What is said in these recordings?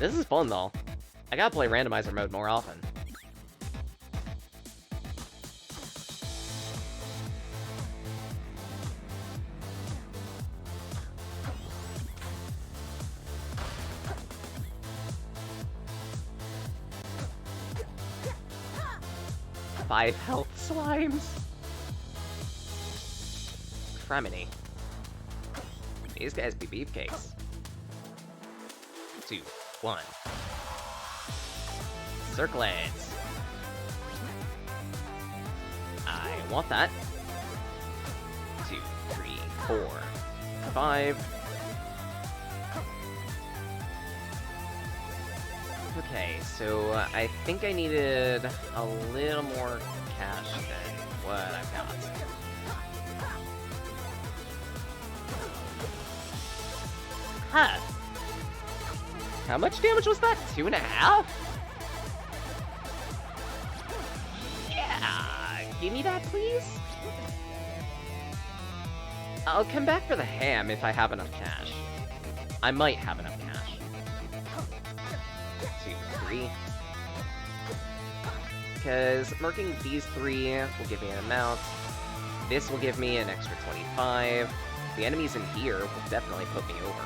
This is fun, though. I gotta play randomizer mode more often. Five health slimes. Criminy. These guys be beefcakes. 2, 1. Circlades. I want that. 2, 3, 4, 5. Okay, so I think I needed a little more cash than what I've got. Huh. How much damage was that? 2.5? Yeah, give me that, please? I'll come back for the ham if I have enough cash. I might have enough cash. 2, 3. Because murking these 3 will give me an amount. This will give me an extra 25. The enemies in here will definitely put me over.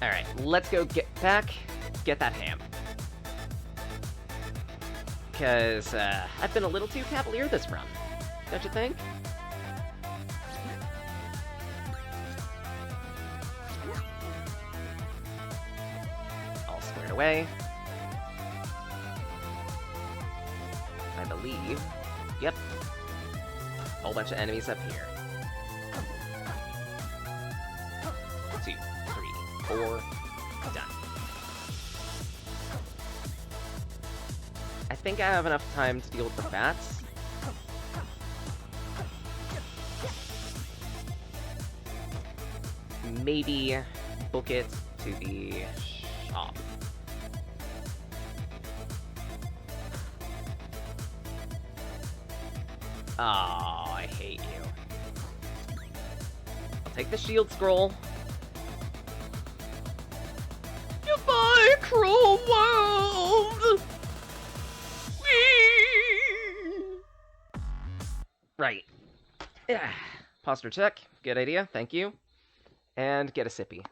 Alright, let's go get that ham. Because, I've been a little too cavalier this run, don't you think? All squared away. I believe. Yep. Whole bunch of enemies up here. 2, 3, 4. Done. I think I have enough time to deal with the bats. Maybe book it to the shop. Oh, I hate you. I'll take the shield scroll. Goodbye, cruel world! Right. Yeah. Posture check. Good idea. Thank you. And get a sippy.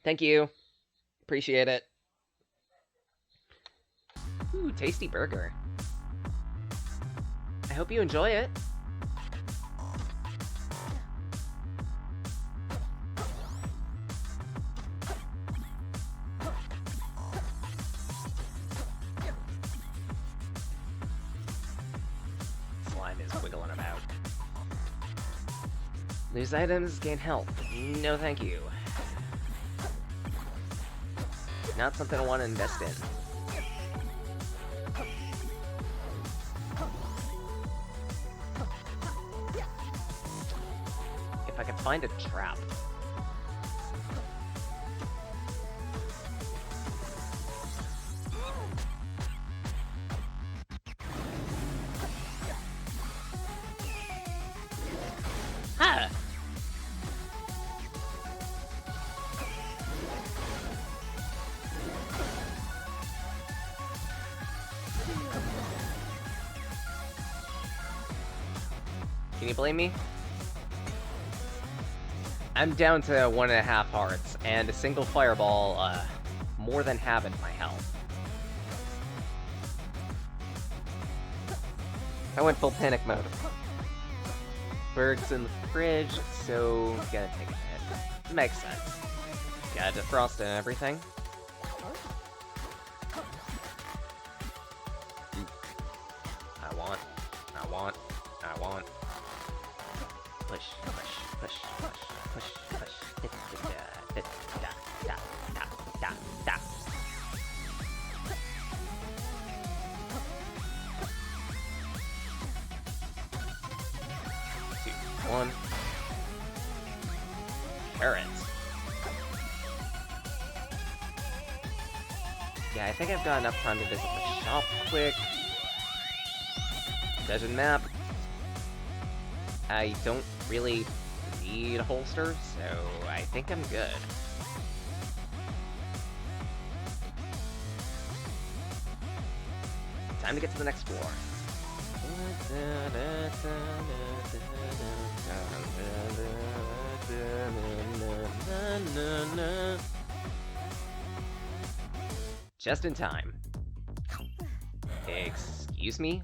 Thank you. Appreciate it. Ooh, tasty burger. I hope you enjoy it. Slime is wiggling about. Lose items, gain health. No thank you. Not something I want to invest in. If I could find a trap. Ah! Can you blame me? I'm down to 1.5 hearts, and a single fireball, more than halved my health. I went full panic mode. Berg's in the fridge, so gotta take a hit. Makes sense. Gotta defrost and everything. I want. Push. one. Carrots. Yeah, I think I've got enough time to visit the shop quick. Dungeon map. I don't really need a holster, so I think I'm good. Time to get to the next floor. Just in time. Excuse me?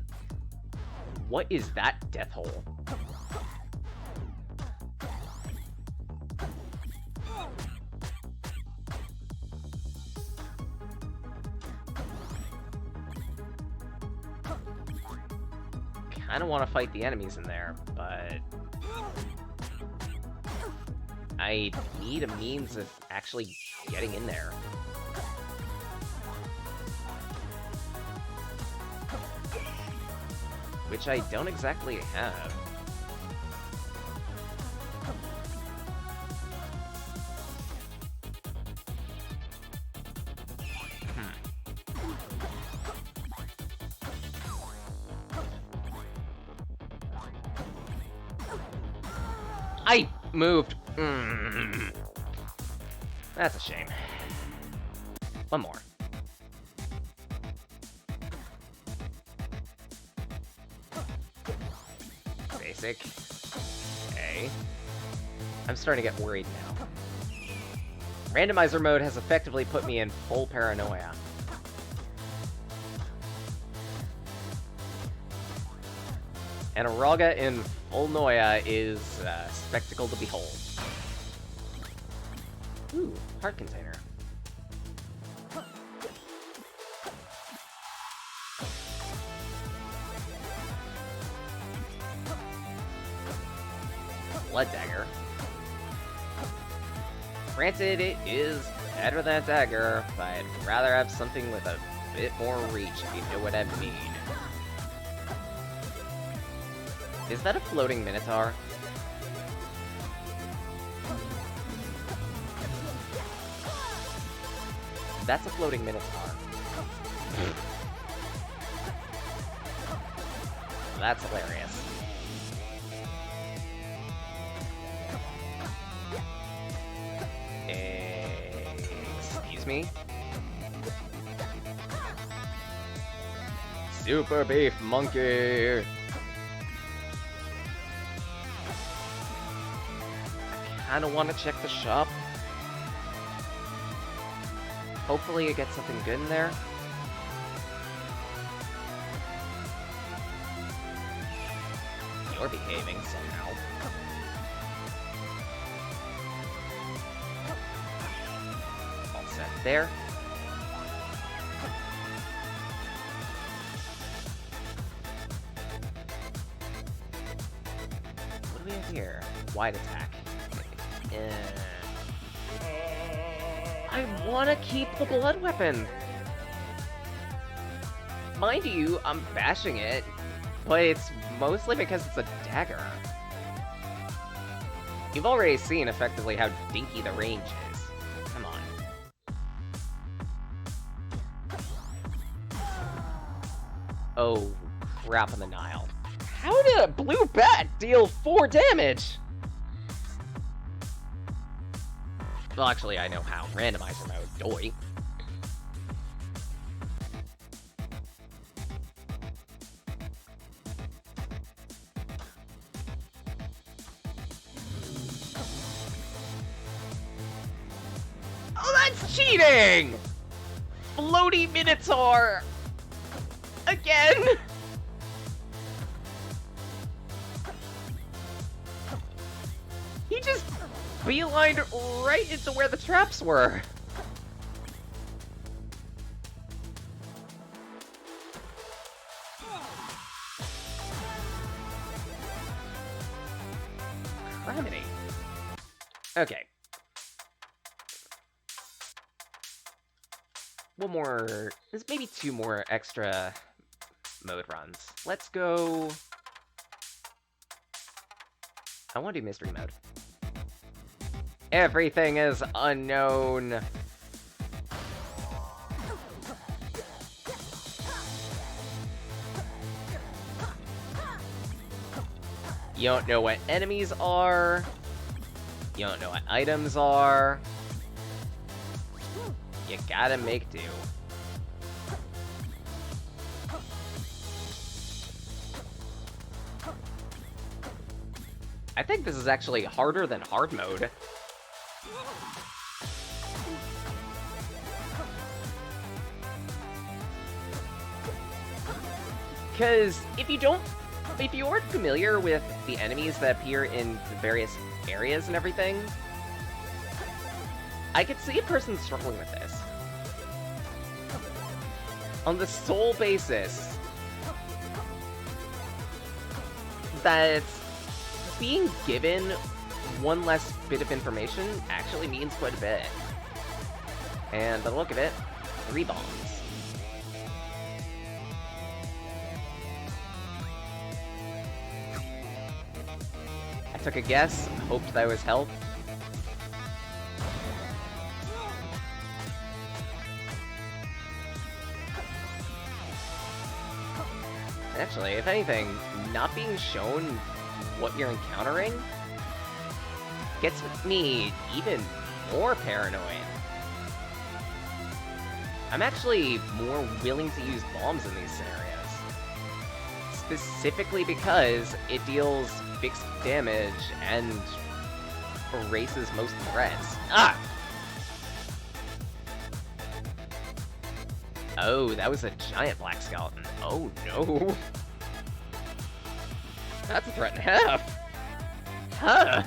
What is that death hole? Kinda want to fight the enemies in there, but I need a means of actually getting in there. Which I don't exactly have. I moved. That's a shame. One more. Basic. Okay. I'm starting to get worried now. Randomizer mode has effectively put me in full paranoia. And Araga in full noia is a spectacle to behold. Ooh, heart container. Blood dagger. Granted, it is better than a dagger, but I'd rather have something with a bit more reach, if you know what I mean. Is that a floating minotaur? That's a floating minotaur. That's hilarious. Excuse me? Super Beef Monkey! I kinda wanna check the shop. Hopefully you get something good in there. You're behaving somehow. All set there. What do we have here? Wide attack. I wanna keep the blood weapon! Mind you, I'm bashing it, but it's mostly because it's a dagger. You've already seen effectively how dinky the range is. Come on. Oh, crap on the Nile. How did a blue bat deal 4 damage? Well, actually, I know how. Randomizer mode. Doi. Oh, that's cheating! Floaty Minotaur! Again! He just beelined right into where the traps were. Criminy. Okay. One more, there's maybe 2 more extra mode runs. Let's go I want to do mystery mode. Everything is unknown. You don't know what enemies are. You don't know what items are. You gotta make do. I think this is actually harder than hard mode. Because if you aren't familiar with the enemies that appear in the various areas and everything, I could see a person struggling with this. On the sole basis that being given one less bit of information actually means quite a bit. And by the look of it, 3 bombs. I took a guess, hoped that was help. Actually, if anything, not being shown what you're encountering gets me even more paranoid. I'm actually more willing to use bombs in these scenarios. Specifically because it deals fixed damage and erases most threats. Ah! Oh, that was a giant black skeleton. Oh no. That's a threat and a half. Huh.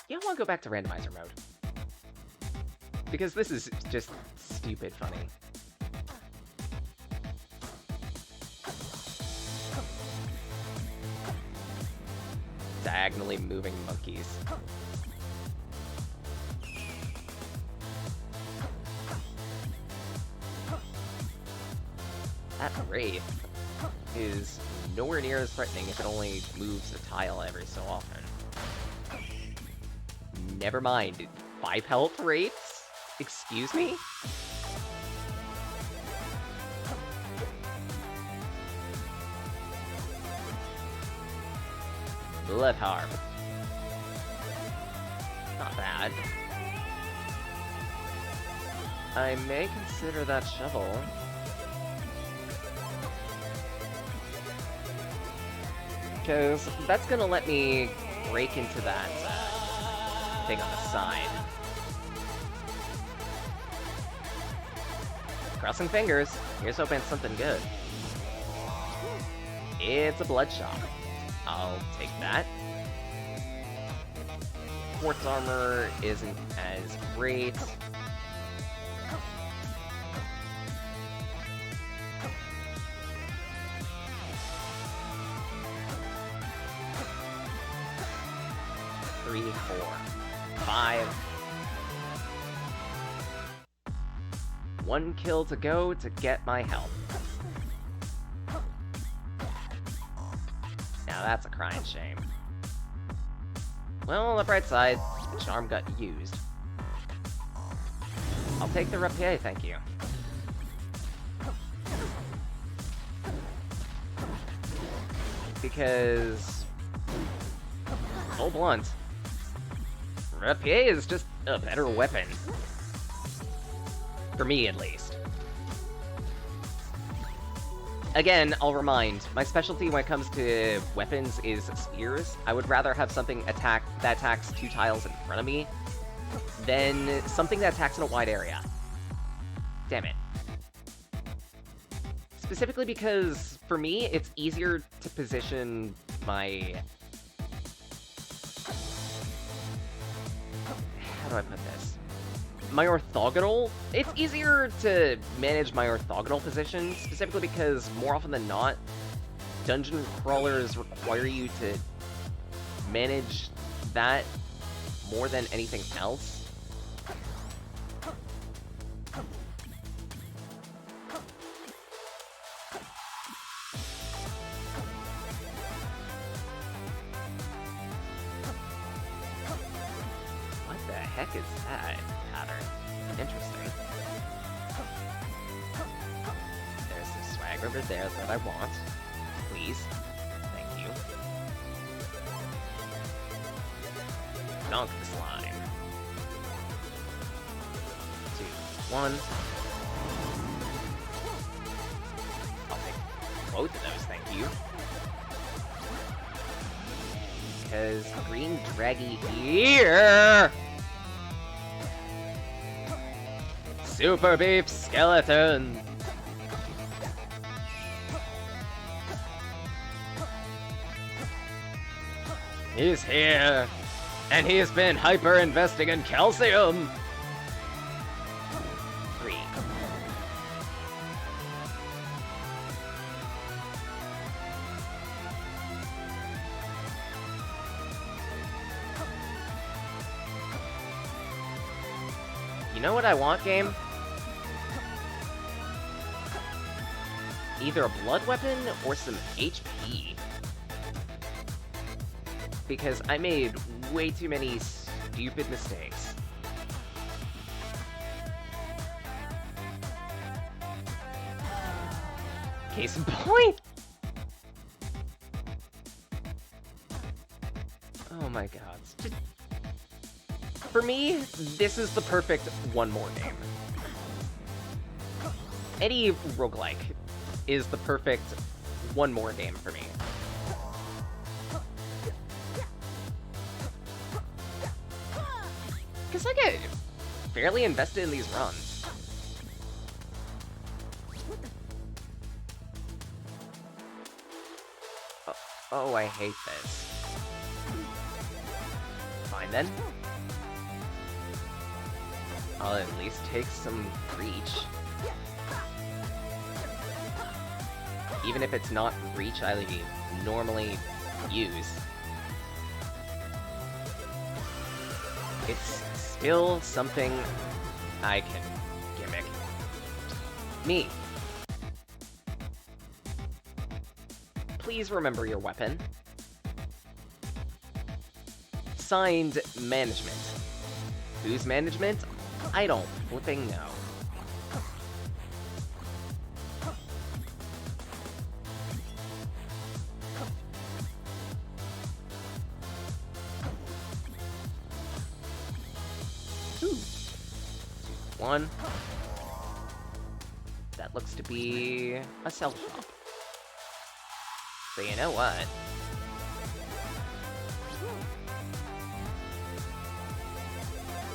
Yeah, I want to go back to randomizer mode. Because this is just stupid funny. Diagonally moving monkeys. That Wraith is nowhere near as threatening if it only moves a tile every so often. Never mind. 5 health Wraiths? Excuse me? Blood Harp. Not bad. I may consider that shovel. Because that's gonna let me break into that thing on the side. Crossing fingers. Here's hoping it's something good. It's a bloodshot. I'll take that. Quartz armor isn't as great. Three, 4, 5. 1 kill to go to get my health. Now that's a crying shame. Well, on the bright side, charm got used. I'll take the rapier, thank you. Because... full blunt. Rapier is just a better weapon. For me, at least. Again, I'll remind, my specialty when it comes to weapons is spears. I would rather have something that attacks 2 tiles in front of me than something that attacks in a wide area. Damn it. Specifically because, for me, it's easier to position my... how do I put this? My orthogonal, it's easier to manage my orthogonal position, specifically because more often than not, dungeon crawlers require you to manage that more than anything else. What the heck is that pattern? Interesting. There's the swag over there that I want. Please. Thank you. Dunk the slime. 2, 1. I'll take both of those, thank you. Because green draggy here! Super beef skeleton! He's here! And he's been hyper-investing in calcium! 3. You know what I want, game? Either a blood weapon or some HP. Because I made way too many stupid mistakes. Case in point! Oh my god. For me, this is the perfect one more game. Any roguelike is the perfect one more game for me. Because I get fairly invested in these runs. Oh, I hate this. Fine then. I'll at least take some reach. Even if it's not reach I normally use. It's still something I can gimmick. Me. Please remember your weapon. Signed, management. Whose management? I don't flipping know. Ooh. 2, 1. That looks to be a sell shop. So you know what?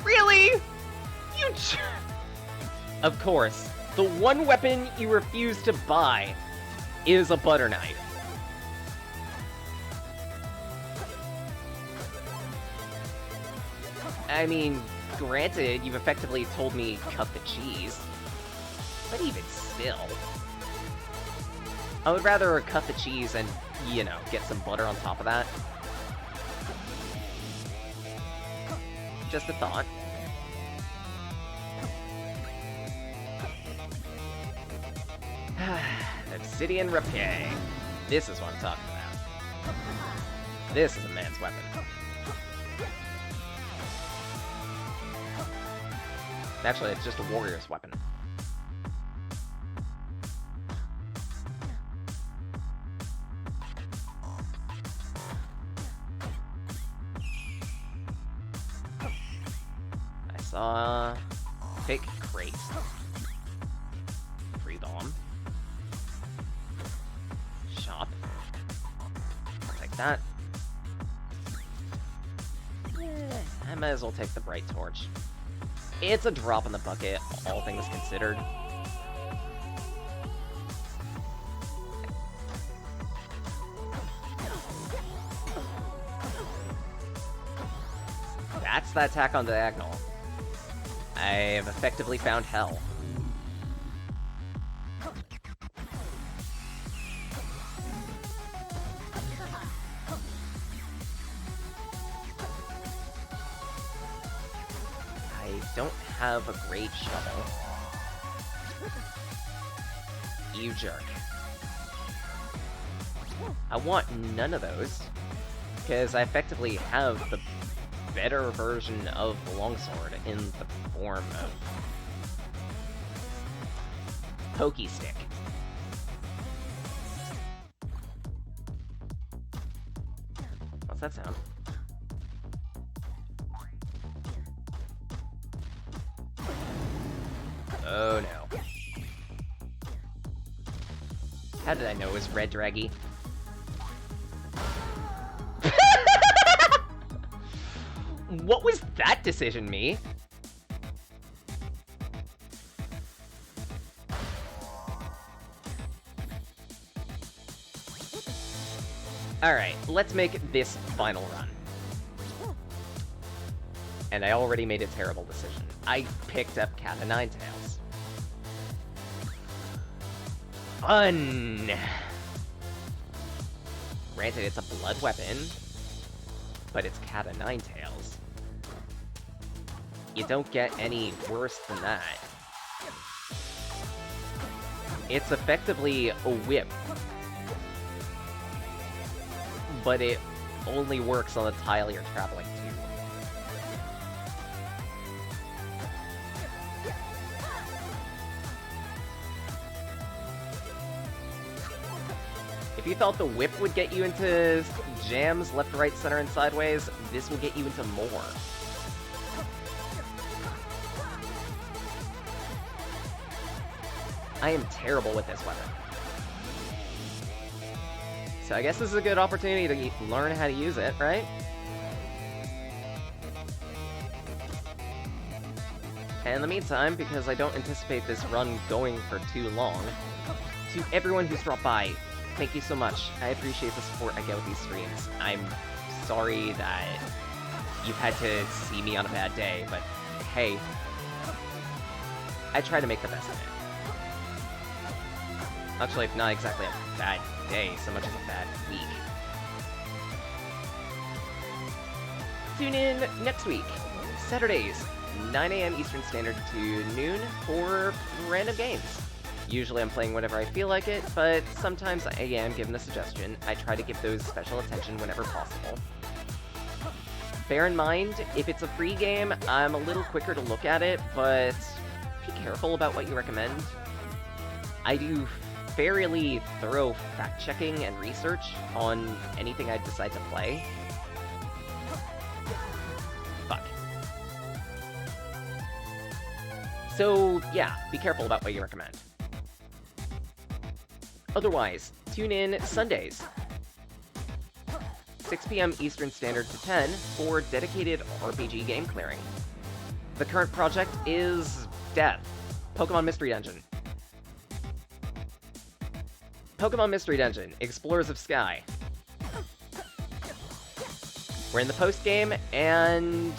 Really? You Of course, the one weapon you refuse to buy is a butter knife. I mean, granted, you've effectively told me cut the cheese. But even still. I would rather cut the cheese and, you know, get some butter on top of that. Just a thought. Obsidian Rapier. This is what I'm talking about. This is a man's weapon. Actually, it's just a warrior's weapon. I saw fake crate. Free bomb. Shop. Like that. I might as well take the bright torch. It's a drop in the bucket, all things considered. That's the attack on diagonal. I have effectively found hell. don't have a great shovel. You jerk. I want none of those, because I effectively have the better version of the longsword in the form of Pokey Stick. What's that sound? Oh no. How did I know it was Red Draggy? What was that decision, me? Alright, let's make this final run. And I already made a terrible decision. I picked up Cat o' Nine Tails. Fun! Granted, it's a blood weapon, but it's Cat o' Nine Tails. You don't get any worse than that. It's effectively a whip, but it only works on the tile you're traveling to. If you thought the whip would get you into jams left, right, center, and sideways, this will get you into more. I am terrible with this weapon. So I guess this is a good opportunity to learn how to use it, right? And in the meantime, because I don't anticipate this run going for too long, to everyone who's dropped by, thank you so much. I appreciate the support I get with these streams. I'm sorry that you've had to see me on a bad day, but hey, I try to make the best of it. Actually, not exactly a bad day, so much as a bad week. Tune in next week, Saturdays, 9 AM Eastern Standard to noon for random games. Usually I'm playing whenever I feel like it, but sometimes I am given a suggestion. I try to give those special attention whenever possible. Bear in mind, if it's a free game, I'm a little quicker to look at it, but be careful about what you recommend. I do fairly thorough fact-checking and research on anything I decide to play. Fuck. So, yeah, be careful about what you recommend. Otherwise, tune in Sundays, 6 PM Eastern Standard to 10 for dedicated RPG game clearing. The current project is Death, Pokemon Mystery Dungeon. Pokemon Mystery Dungeon, Explorers of Sky. We're in the post-game, and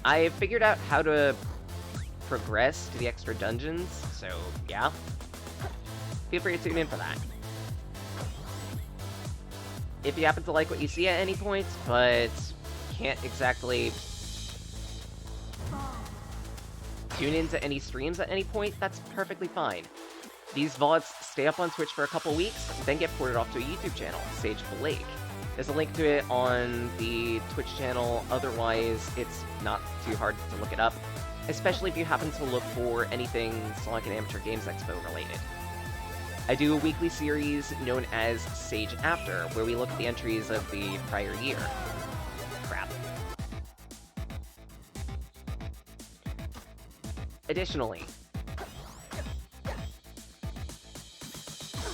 I figured out how to progress to the extra dungeons, so yeah. Feel free to tune in for that. If you happen to like what you see at any point, but can't exactly tune into any streams at any point, that's perfectly fine. These VODs stay up on Twitch for a couple weeks, then get ported off to a YouTube channel, Sage Blake. There's a link to it on the Twitch channel, otherwise it's not too hard to look it up, especially if you happen to look for anything Sonic and Amateur Games Expo related. I do a weekly series known as Sage After, where we look at the entries of the prior year. Crap. Additionally,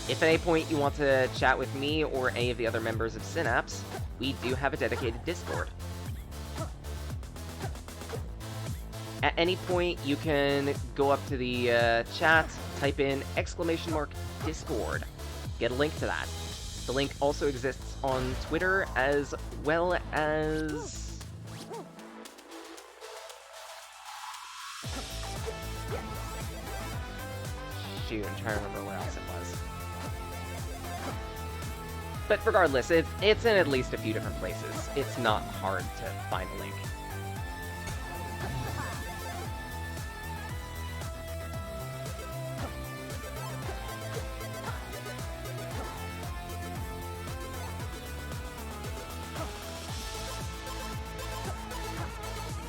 if at any point you want to chat with me or any of the other members of Synapse, we do have a dedicated Discord. At any point, you can go up to the chat, type in !Discord. Get a link to that. The link also exists on Twitter, as well as... Shoot, I'm trying to remember what else it was. But regardless, it's in at least a few different places. It's not hard to find a link.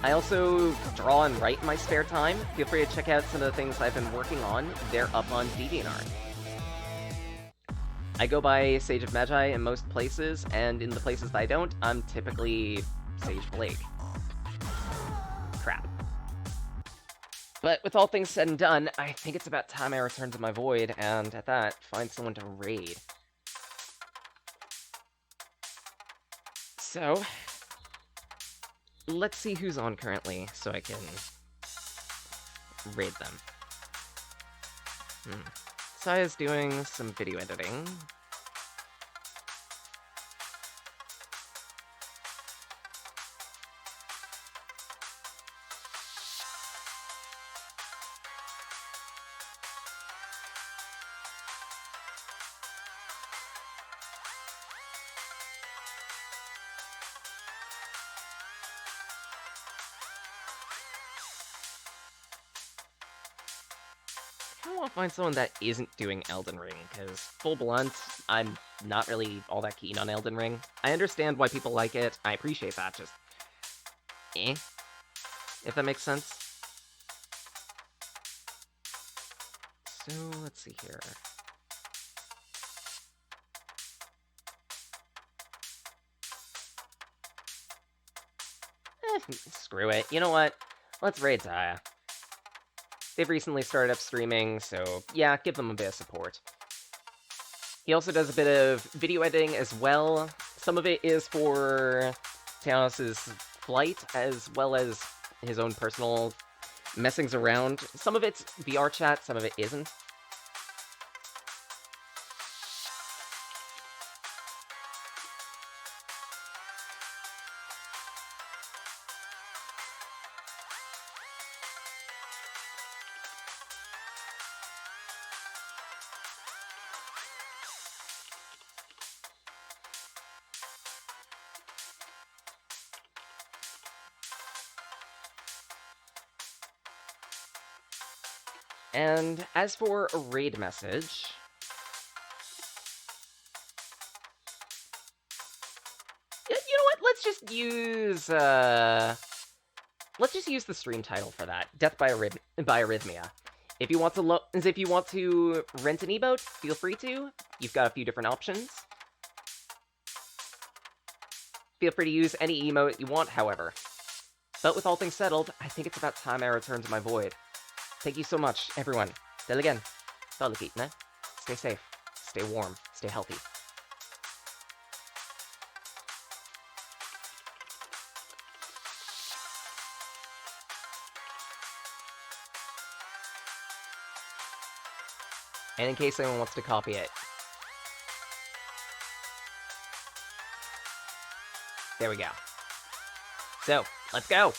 I also draw and write in my spare time. Feel free to check out some of the things I've been working on. They're up on DeviantArt. I go by Sage of Magi in most places, and in the places that I don't, I'm typically Sage Blake. Crap. But with all things said and done, I think it's about time I return to my void, and at that, find someone to raid. So, let's see who's on currently, so I can raid them. Saya's doing some video editing. I want to find someone that isn't doing Elden Ring, because, full blunt, I'm not really all that keen on Elden Ring. I understand why people like it, I appreciate that, just... if that makes sense. So, let's see here. Screw it. You know what? Let's raid Zaya. They've recently started up streaming, so yeah, give them a bit of support. He also does a bit of video editing as well. Some of it is for Thanos' flight, as well as his own personal messings around. Some of it's VR chat, some of it isn't. And as for a raid message... you know what? Let's just use, let's just use the stream title for that. Death by Arrhythmia. If you want to rent an emote, feel free to. You've got a few different options. Feel free to use any emote you want, however. But with all things settled, I think it's about time I return to my void. Thank you so much, everyone. Till again. Stay safe, stay warm, stay healthy. And in case anyone wants to copy it. There we go. So, let's go!